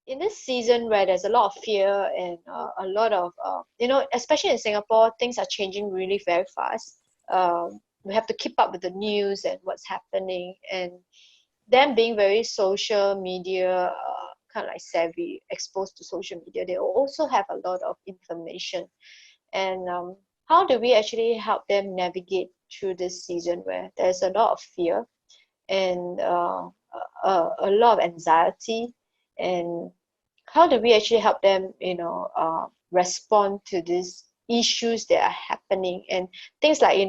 in this season where there's a lot of fear and a lot of, especially in Singapore, things are changing really very fast. We have to keep up with the news and what's happening, and them being very social media, kind of like savvy, exposed to social media, they also have a lot of information. And how do we actually help them navigate through this season where there's a lot of fear and a lot of anxiety? And how do we actually help them, respond to these issues that are happening, and things like,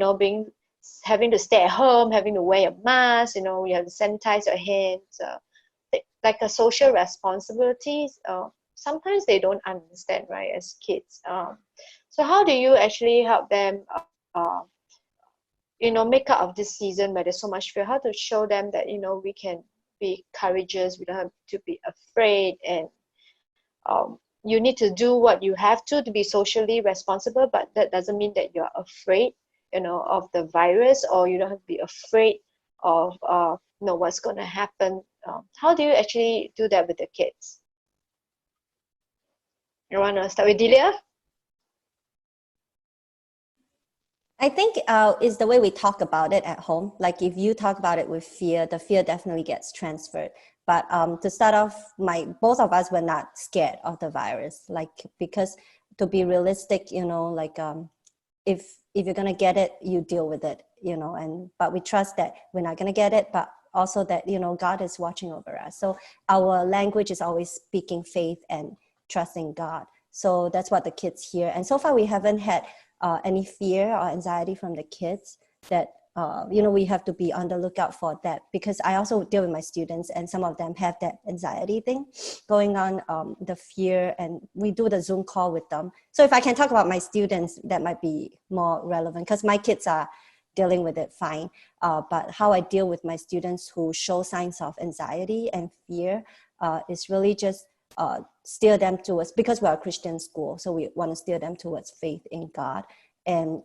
having to stay at home, having to wear a mask, you have to sanitize your hands, like a social responsibilities. Sometimes they don't understand, right, as kids. So how do you actually help them, make out of this season where there's so much fear? How to show them that, we can be courageous, we don't have to be afraid, and you need to do what you have to be socially responsible, but that doesn't mean that you're afraid, of the virus, or you don't have to be afraid of, what's going to happen. How do you actually do that with the kids? You want to start with Delia? I think it's the way we talk about it at home. Like if you talk about it with fear, the fear definitely gets transferred. But to start off, both of us were not scared of the virus. Like, because to be realistic, if you're gonna get it, you deal with it, but we trust that we're not gonna get it, but also that, God is watching over us. So our language is always speaking faith and trusting God. So that's what the kids hear. And so far we haven't had any fear or anxiety from the kids that, we have to be on the lookout for that, because I also deal with my students and some of them have that anxiety thing going on, the fear, and we do the Zoom call with them. So if I can talk about my students, that might be more relevant because my kids are dealing with it fine. But how I deal with my students who show signs of anxiety and fear is really just steer them towards, because we're a Christian school, so we want to steer them towards faith in God. And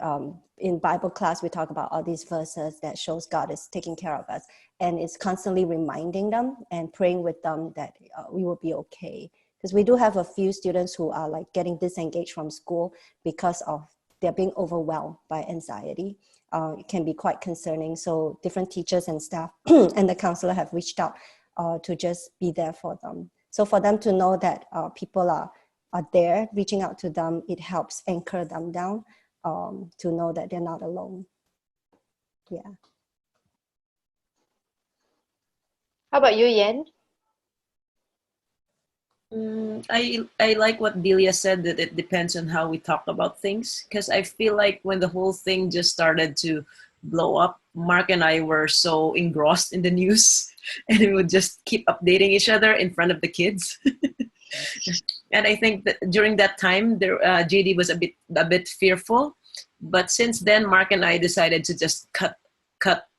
in Bible class, we talk about all these verses that shows God is taking care of us. And it's constantly reminding them and praying with them that we will be okay. Because we do have a few students who are like getting disengaged from school because of they're being overwhelmed by anxiety. It can be quite concerning. So different teachers and staff and the counselor have reached out to just be there for them. So for them to know that people are there reaching out to them, it helps anchor them down to know that they're not alone. Yeah. How about you, Yen? I like what Delia said, that it depends on how we talk about things, because I feel like when the whole thing just started to blow up, Mark and I were so engrossed in the news and we would just keep updating each other in front of the kids. And I think that during that time, JD was a bit fearful, but since then, Mark and I decided to just cut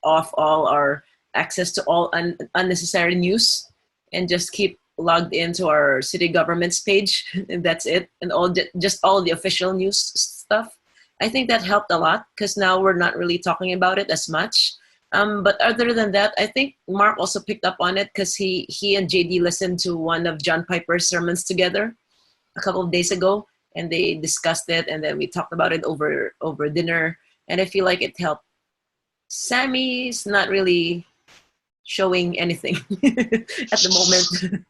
off all our access to all unnecessary news and just keep logged into our city government's page, and that's it, and just all the official news stuff. I think that helped a lot because now we're not really talking about it as much. But other than that, I think Mark also picked up on it because he and JD listened to one of John Piper's sermons together a couple of days ago, and they discussed it, and then we talked about it over dinner, and I feel like it helped. Sammy's not really showing anything at the moment.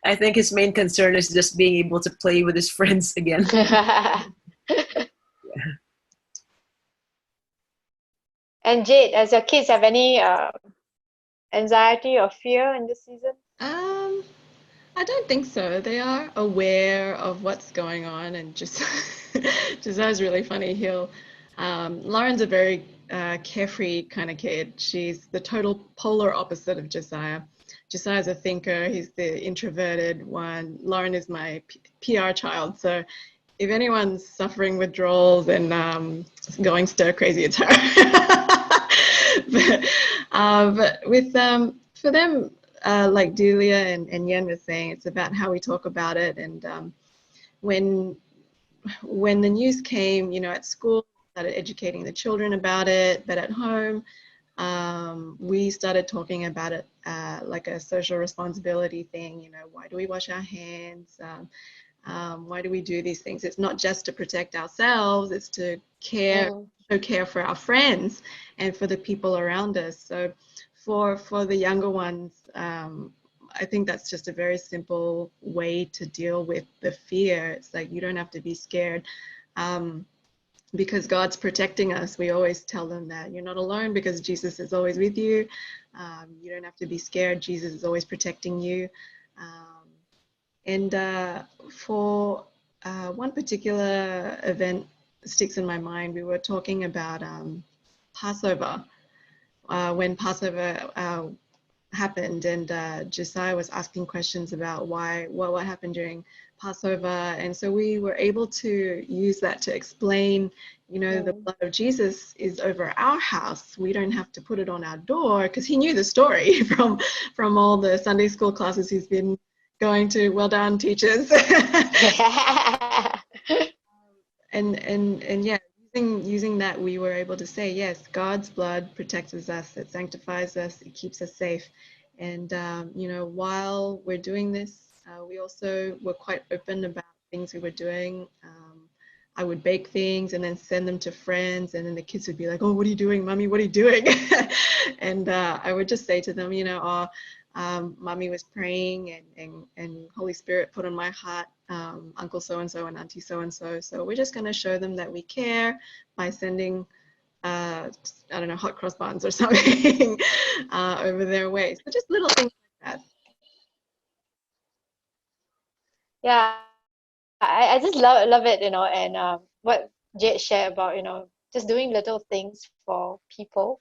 I think his main concern is just being able to play with his friends again. Yeah. And Jade, does your kids have any anxiety or fear in this season? I don't think so. They are aware of what's going on, and just Josiah's really funny. Lauren's a very carefree kind of kid. She's the total polar opposite of Josiah. Josiah's a thinker. He's the introverted one. Lauren is my PR child. So if anyone's suffering withdrawals and going stir crazy, it's her. but with for them, like Delia and Yen was saying, it's about how we talk about it. And when the news came, at school, started educating the children about it, but at home, we started talking about it like a social responsibility thing. You know, why do we wash our hands? Why do we do these things? It's not just to protect ourselves, it's to care, show care for our friends and for the people around us. So for the younger ones, I think that's just a very simple way to deal with the fear. It's like, you don't have to be scared. Because God's protecting us. We always tell them that you're not alone because Jesus is always with you. You don't have to be scared. Jesus is always protecting you. And for one particular event sticks in my mind, we were talking about Passover. When Passover happened, and Josiah was asking questions about what happened during Passover, and so we were able to use that to explain, you know, the blood of Jesus is over our house. We don't have to put it on our door, because he knew the story from all the Sunday school classes he's been going to. Well done, teachers. and yeah, using that, we were able to say, yes, God's blood protects us, it sanctifies us, it keeps us safe. And you know, while we're doing this, we also were quite open about things we were doing. I would bake things and then send them to friends, and then the kids would be like, oh, what are you doing, Mommy? What are you doing? And I would just say to them, you know, Mommy was praying, and Holy Spirit put on my heart Uncle so-and-so and Auntie so-and-so. So we're just going to show them that we care by sending, I don't know, hot cross buns or something over their way. So just little things like that. Yeah, I just love it, you know, and what Jade shared about, you know, just doing little things for people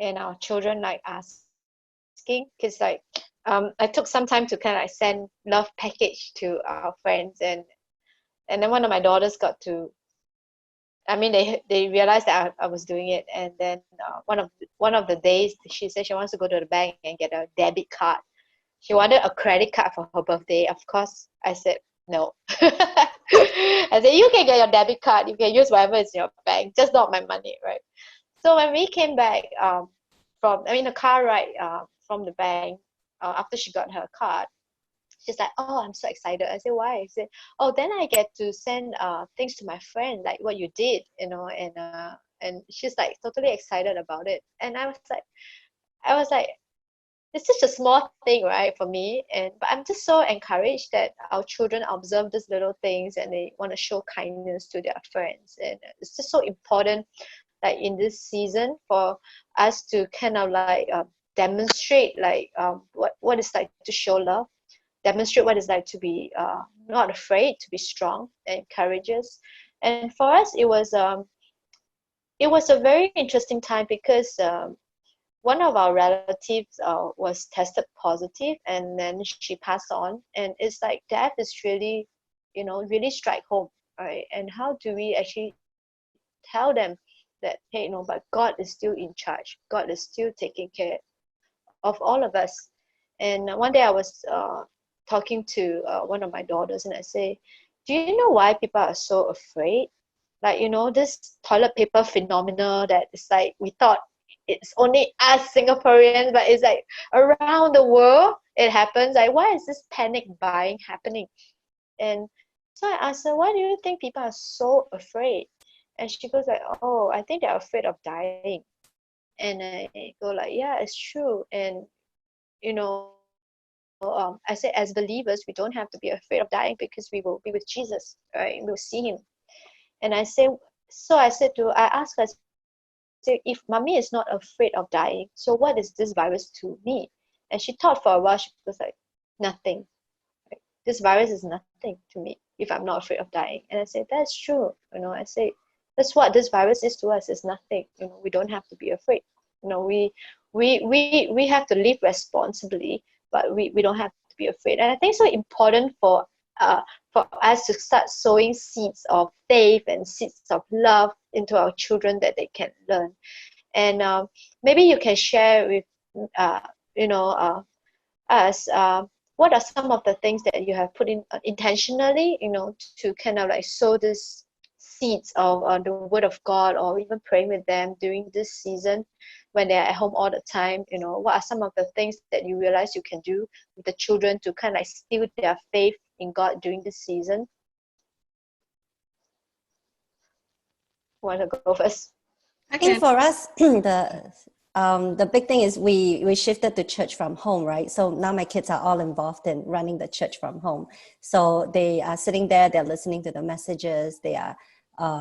and our children, like asking, because like I took some time to kind of like send love package to our friends, and then one of my daughters got to, I mean, they realized that I was doing it, and then one of the days she said she wants to go to the bank and get a debit card. She wanted a credit card for her birthday. Of course, I said no. I said, you can get your debit card. You can use whatever is in your bank, just not my money, right? So when we came back the car ride from the bank, after she got her card, she's like, oh, I'm so excited. I said, why? I said, oh, then I get to send things to my friend, like what you did, you know, and she's like totally excited about it. And I was like, it's just a small thing, right, for me, but I'm just so encouraged that our children observe these little things and they want to show kindness to their friends. And it's just so important, like in this season, for us to kind of like demonstrate like what it's like to show love, demonstrate what it's like to be not afraid, to be strong and courageous. And for us, it was a very interesting time because one of our relatives was tested positive, and then she passed on. And it's like death is really, you know, really strike home, right? And how do we actually tell them that, hey, you know, but God is still in charge. God is still taking care of all of us. And one day I was talking to one of my daughters, and I say, do you know why people are so afraid? Like, you know, this toilet paper phenomena that is like, we thought it's only us Singaporeans, but it's like around the world it happens. Like, why is this panic buying happening? And so I asked her, why do you think people are so afraid? And she goes like, oh, I think they're afraid of dying. And I go like, yeah, it's true. And you know, I say, as believers, we don't have to be afraid of dying because we will be with Jesus, right? We'll see him. And I say, so I asked her, if mommy is not afraid of dying, so what is this virus to me? And she thought for a while. She was like, nothing. Right? This virus is nothing to me if I'm not afraid of dying. And I said, that's true. You know, I say, that's what this virus is to us. It's nothing. You know, we don't have to be afraid. You know, we have to live responsibly, but we don't have to be afraid. And I think it's so important for us to start sowing seeds of faith and seeds of love into our children that they can learn. And maybe you can share with us what are some of the things that you have put in intentionally, you know, to kind of like sow this seeds of the word of God, or even praying with them during this season, when they're at home all the time, what are some of the things that you realize you can do with the children to kind of like still their faith in God during this season? Want to go first? I think for us, the big thing is we shifted to church from home, right? So now my kids are all involved in running the church from home. So they are sitting there, they're listening to the messages, they are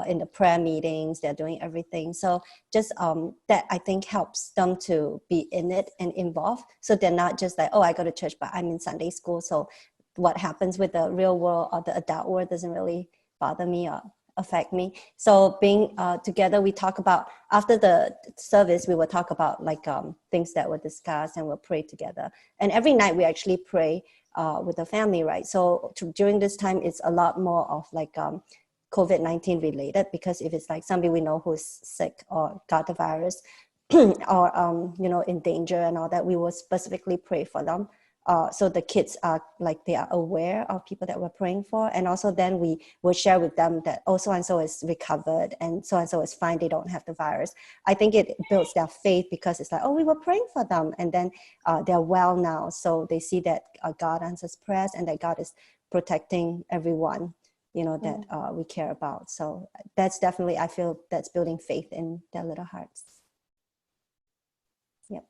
in the prayer meetings, they're doing everything. So just that I think helps them to be in it and involved. So they're not just like, oh, I go to church, but I'm in Sunday school. So what happens with the real world or the adult world doesn't really bother me or affect me. So being together, we talk about, after the service, we will talk about like things that were discussed, and we'll pray together. And every night we actually pray with the family, right? So during this time, it's a lot more of like COVID-19 related, because if it's like somebody we know who's sick or got the virus or in danger and all that, we will specifically pray for them. So the kids are like, they are aware of people that we're praying for. And also then we will share with them that, oh, so-and-so is recovered and so-and-so is fine, they don't have the virus. I think it builds their faith, because it's like, oh, we were praying for them, and then they're well now. So they see that God answers prayers and that God is protecting everyone, that we care about. So that's definitely, I feel that's building faith in their little hearts. Yep.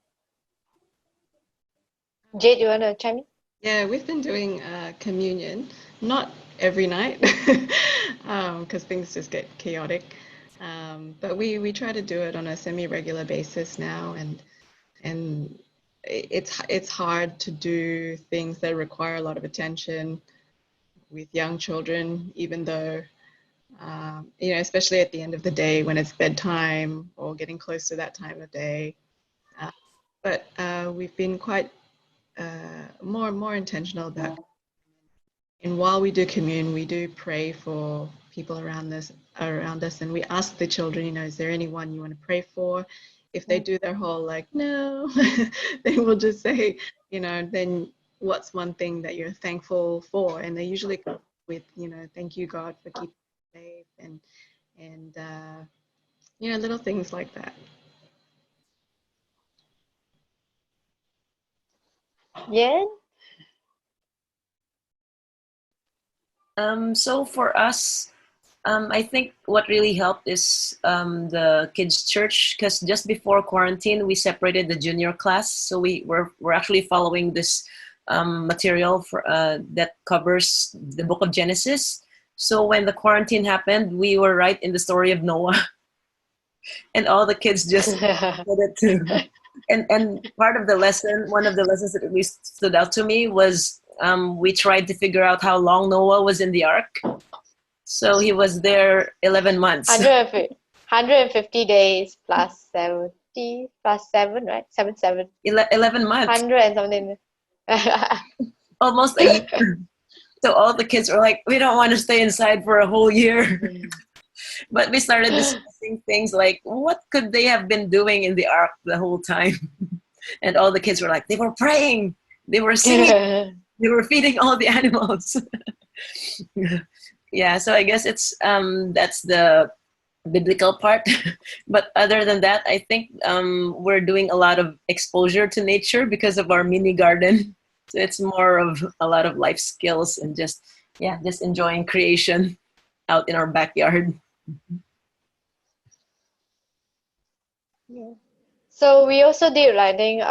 Jade, you want to chime in? Yeah, we've been doing communion, not every night, because things just get chaotic. But we try to do it on a semi-regular basis now, and it's hard to do things that require a lot of attention with young children, even though especially at the end of the day when it's bedtime or getting close to that time of day. But we've been quite more and more intentional about, and while we do commune, we do pray for people around us, and we ask the children, is there anyone you want to pray for? If they do their whole like no, they will just say, then what's one thing that you're thankful for? And they usually come with, thank you God for keeping me safe, and little things like that. Yeah. So for us, I think what really helped is the kids' church, because just before quarantine, we separated the junior class. So we're actually following this material that covers the book of Genesis. So when the quarantine happened, we were right in the story of Noah, and all the kids just did it too. And part of the lesson, one of the lessons that really stood out to me was we tried to figure out how long Noah was in the ark. So he was there 11 months. 150 days plus 70 plus 7, right? 7. 11 months. 100 and something. Almost a year. So all the kids were like, we don't want to stay inside for a whole year. But we started discussing things like, what could they have been doing in the ark the whole time? And all the kids were like, they were praying, they were singing, they were feeding all the animals. Yeah, so I guess it's that's the biblical part. But other than that, I think we're doing a lot of exposure to nature because of our mini garden. So it's more of a lot of life skills and just enjoying creation out in our backyard. Yeah. So we also did, I think,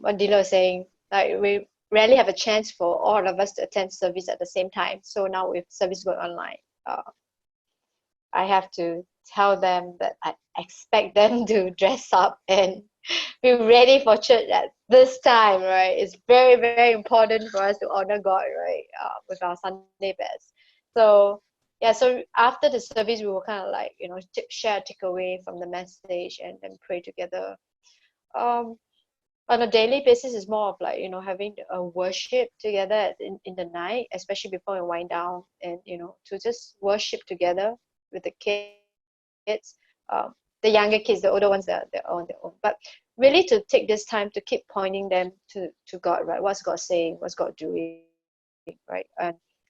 what Delia was saying, like we rarely have a chance for all of us to attend service at the same time. So now with service going online, I have to tell them that I expect them to dress up and be ready for church at this time, right? It's very, very important for us to honor God, right? With our Sunday best. So so after the service, we will kind of like, share a takeaway from the message and then pray together. On a daily basis, it's more of like, having a worship together in the night, especially before we wind down, and, to just worship together with the kids, the younger kids, the older ones, they're on their own. But really to take this time to keep pointing them to God, right? What's God saying? What's God doing, right?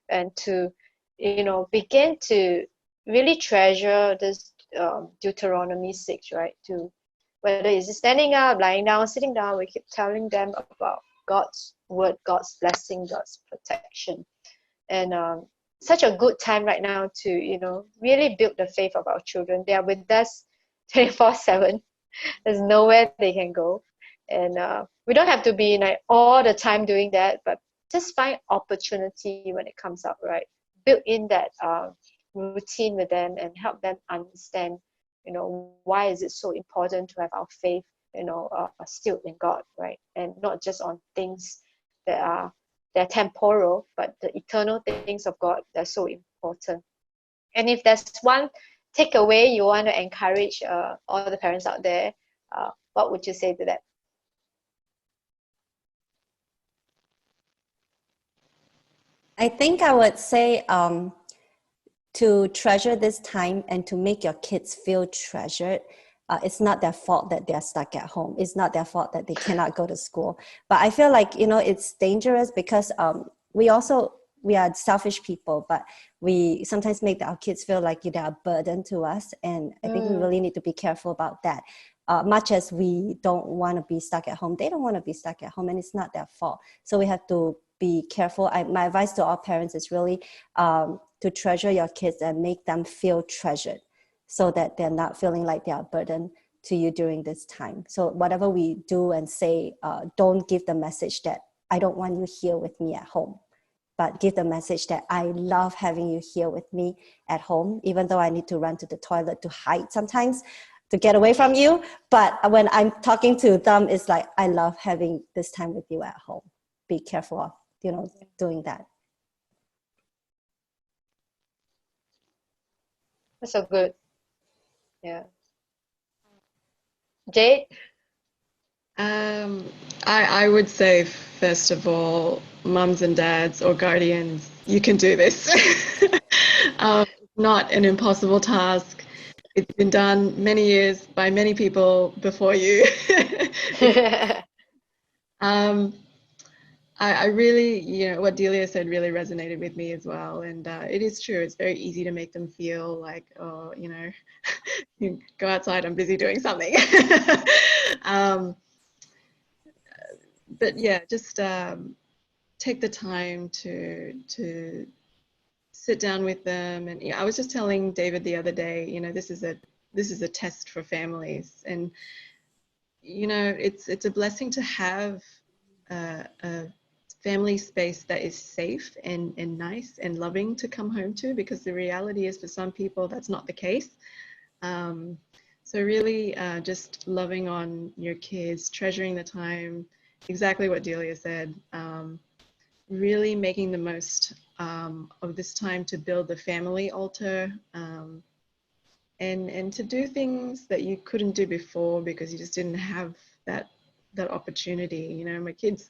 And to, begin to really treasure this Deuteronomy 6, right? To whether it's standing up, lying down, sitting down, we keep telling them about God's word, God's blessing, God's protection. And such a good time right now to, really build the faith of our children. They are with us 24/7. There's nowhere they can go. And we don't have to be like all the time doing that, but just find opportunity when it comes up, right? Build in that routine with them and help them understand, why is it so important to have our faith, still in God, right? And not just on things they're temporal, but the eternal things of God, they're so important. And if there's one takeaway you want to encourage all the parents out there, what would you say to that? I think I would say to treasure this time and to make your kids feel treasured. It's not their fault that they're stuck at home. It's not their fault that they cannot go to school. But I feel like, it's dangerous because we are selfish people, but we sometimes make our kids feel like they're a burden to us. And I think we really need to be careful about that. Much as we don't want to be stuck at home, they don't want to be stuck at home, and it's not their fault. So we have to be careful. My advice to all parents is really to treasure your kids and make them feel treasured, so that they're not feeling like they are a burden to you during this time. So whatever we do and say, don't give the message that I don't want you here with me at home, but give the message that I love having you here with me at home, even though I need to run to the toilet to hide sometimes to get away from you. But when I'm talking to them, it's like, I love having this time with you at home. Be careful of, doing that. That's so good. Yeah. Jade? I would say, first of all, mums and dads or guardians, you can do this. Not an impossible task. It's been done many years by many people before you. I really, what Delia said really resonated with me as well. And it is true. It's very easy to make them feel like, oh, you go outside, I'm busy doing something. But yeah, just take the time to sit down with them. And I was just telling David the other day, this is a test for families, and it's a blessing to have a family space that is safe and nice and loving to come home to, because the reality is for some people that's not the case. So really just loving on your kids, treasuring the time, exactly what Delia said, really making the most of this time to build the family altar, and to do things that you couldn't do before because you just didn't have that opportunity. My kids,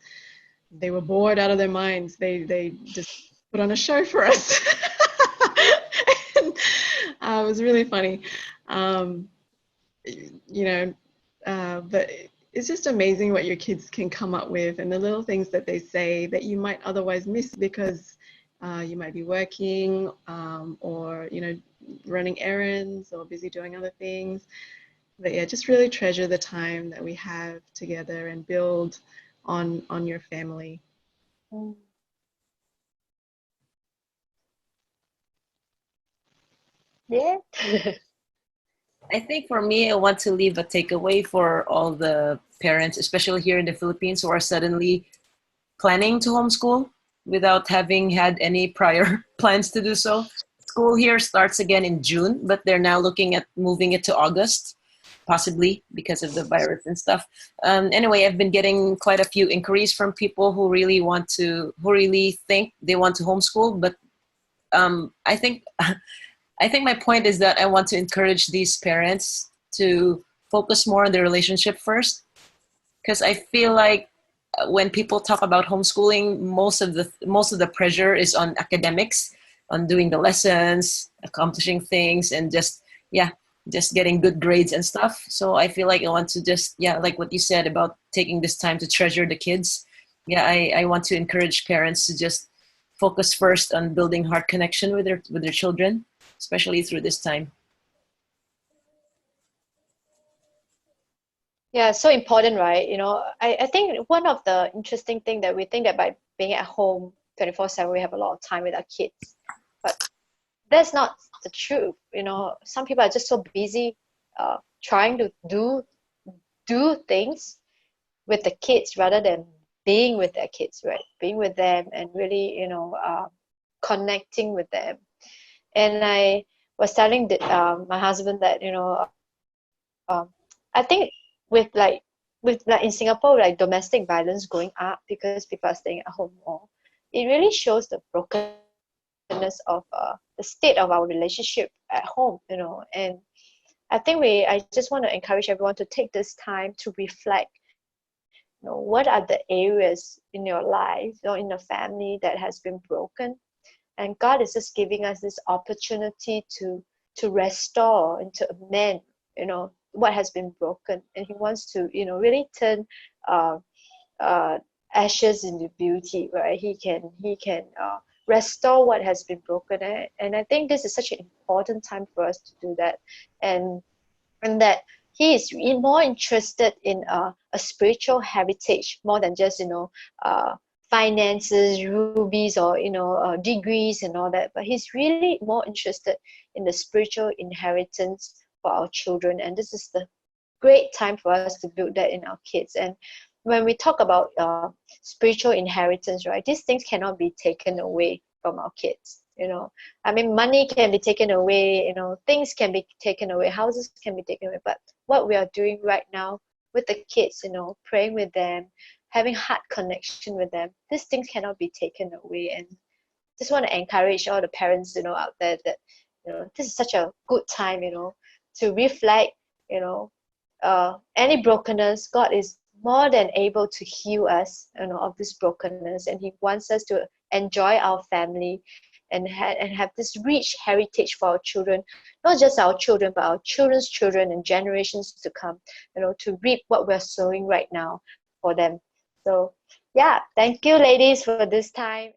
they were bored out of their minds. They just put on a show for us. And, it was really funny. But it's just amazing what your kids can come up with, and the little things that they say that you might otherwise miss because you might be working or running errands or busy doing other things. But yeah, just really treasure the time that we have together and build on your family. Yeah. I think for me, I want to leave a takeaway for all the parents, especially here in the Philippines, who are suddenly planning to homeschool without having had any prior plans to do so. School here starts again in June, but they're now looking at moving it to August, possibly because of the virus and stuff. Anyway, I've been getting quite a few inquiries from people who really think they want to homeschool, but I think my point is that I want to encourage these parents to focus more on their relationship first, because I feel like when people talk about homeschooling, most of the pressure is on academics, on doing the lessons, accomplishing things, and just getting good grades and stuff. So I feel like I want to just, like what you said about taking this time to treasure the kids. I want to encourage parents to just focus first on building heart connection with their children, especially through this time. Yeah, so important, right? You know, I think one of the interesting thing that we think that by being at home 24/7, we have a lot of time with our kids. But that's not the truth. You know, some people are just so busy trying to do things with the kids rather than being with their kids, right? Being with them and really, connecting with them. And I was telling my husband that, I think with like in Singapore, like domestic violence going up because people are staying at home more, it really shows the brokenness of the state of our relationship at home, and I just want to encourage everyone to take this time to reflect, what are the areas in your life or in the family that has been broken, and God is just giving us this opportunity to restore and to amend, what has been broken, and He wants to, really turn uh, uh, ashes into beauty, right? He can restore what has been broken, and I think this is such an important time for us to do that, and that he is more interested in a spiritual heritage more than just finances, rubies, or degrees and all that. But he's really more interested in the spiritual inheritance for our children, and this is the great time for us to build that in our kids. And when we talk about spiritual inheritance, right, these things cannot be taken away from our kids. I mean, money can be taken away, things can be taken away, houses can be taken away, but what we are doing right now with the kids, praying with them, having heart connection with them, these things cannot be taken away. And just want to encourage all the parents, out there that, this is such a good time, to reflect, any brokenness. God is more than able to heal us, of this brokenness, and He wants us to enjoy our family and have this rich heritage for our children, not just our children, but our children's children and generations to come, to reap what we're sowing right now for them. So, yeah, thank you, ladies, for this time.